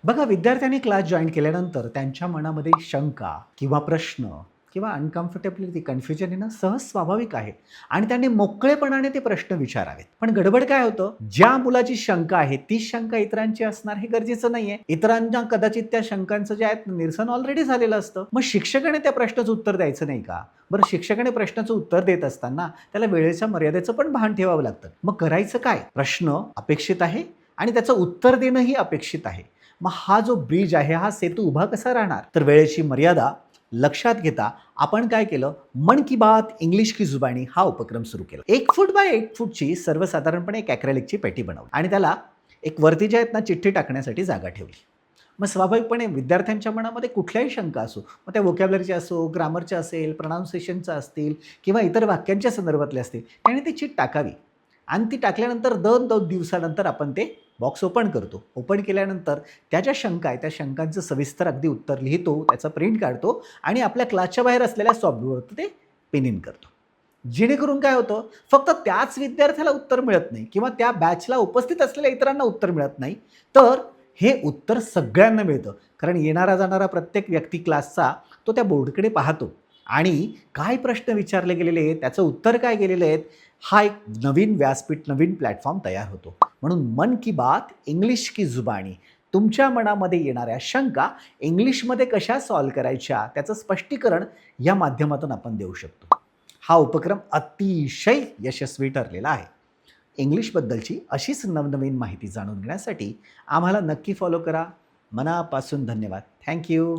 बघा, विद्यार्थ्यांनी class join केल्यानंतर त्यांच्या मनामध्ये शंका किंवा प्रश्न किंवा अनकम्फर्टेबिलिटी, कन्फ्युजन येणं सहज स्वाभाविक आहे आणि त्यांनी मोकळेपणाने ते प्रश्न विचारावेत. पण गडबड काय होतं, ज्या मुलाची शंका आहे तीच शंका इतरांची असणार हे गरजेचं नाहीये. इतरांना कदाचित त्या शंकांचं जे आहे निरसन ऑलरेडी झालेलं असतं. मग शिक्षकाने त्या प्रश्नाचं उत्तर द्यायचं नाही का? बरं, शिक्षकाने प्रश्नाचं उत्तर देत असताना त्याला वेळेच्या मर्यादेचं पण भान ठेवावं लागतं. मग करायचं काय? प्रश्न अपेक्षित आहे आणि त्याचं उत्तर देणंही अपेक्षित आहे. मग हा जो ब्रिज आहे, हा सेतू उभा कसा राहणार? तर वेळेची मर्यादा लक्षात घेता आपण काय केलं, मन की बात इंग्लिश की जुबानी हा उपक्रम सुरू केला. 1 फूट बाय 1 फूटची सर्वसाधारणपणे एक ॲक्रेलिकची पेटी बनवली आणि त्याला एक वरती जे आहेत ना चिठ्ठी टाकण्यासाठी जागा ठेवली. मग स्वाभाविकपणे विद्यार्थ्यांच्या मनामध्ये कुठल्याही शंका असो, मग त्या व्होकॅब्युलरीच्या असो, ग्रामरच्या असेल, प्रोनाउन्सिएशनच्या असतील किंवा इतर वाक्यांच्या संदर्भातले असतील, त्याने ती चिट टाकावी आणि ती टाकल्यानंतर 2-2 दिवसानंतर आपण ते बॉक्स ओपन करतो. ओपन केल्यानंतर त्या ज्या शंका आहेत, त्या शंकांचं सविस्तर अगदी उत्तर लिहितो, त्याचा प्रिंट काढतो आणि आपल्या क्लासच्या बाहेर असलेल्या सॉफ्टवेअरवर ते पिन इन करतो. जेणेकरून काय होतं, फक्त त्याच विद्यार्थ्याला उत्तर मिळत नाही किंवा त्या बॅचला उपस्थित असलेल्या इतरांना उत्तर मिळत नाही, तर हे उत्तर सगळ्यांना मिळतं. कारण येणारा जाणारा प्रत्येक व्यक्ती क्लासचा तो त्या बोर्डकडे पाहतो आणि काय प्रश्न विचारले गेलेले आहेत, त्याचं उत्तर काय गेलेले आहेत, हा एक नवीन व्यासपीठ, नवीन प्लॅटफॉर्म तयार होतो. म्हणून मन की बात इंग्लिश की जुबानी, तुमच्या मनामध्ये येणाऱ्या शंका इंग्लिशमध्ये कशा सॉल्व्ह करायच्या त्याचं स्पष्टीकरण या माध्यमातून आपण देऊ शकतो. हा उपक्रम अतिशय यशस्वी ठरलेला आहे. इंग्लिशबद्दलची अशीच नवनवीन माहिती जाणून घेण्यासाठी आम्हाला नक्की फॉलो करा. मनापासून धन्यवाद. Thank you.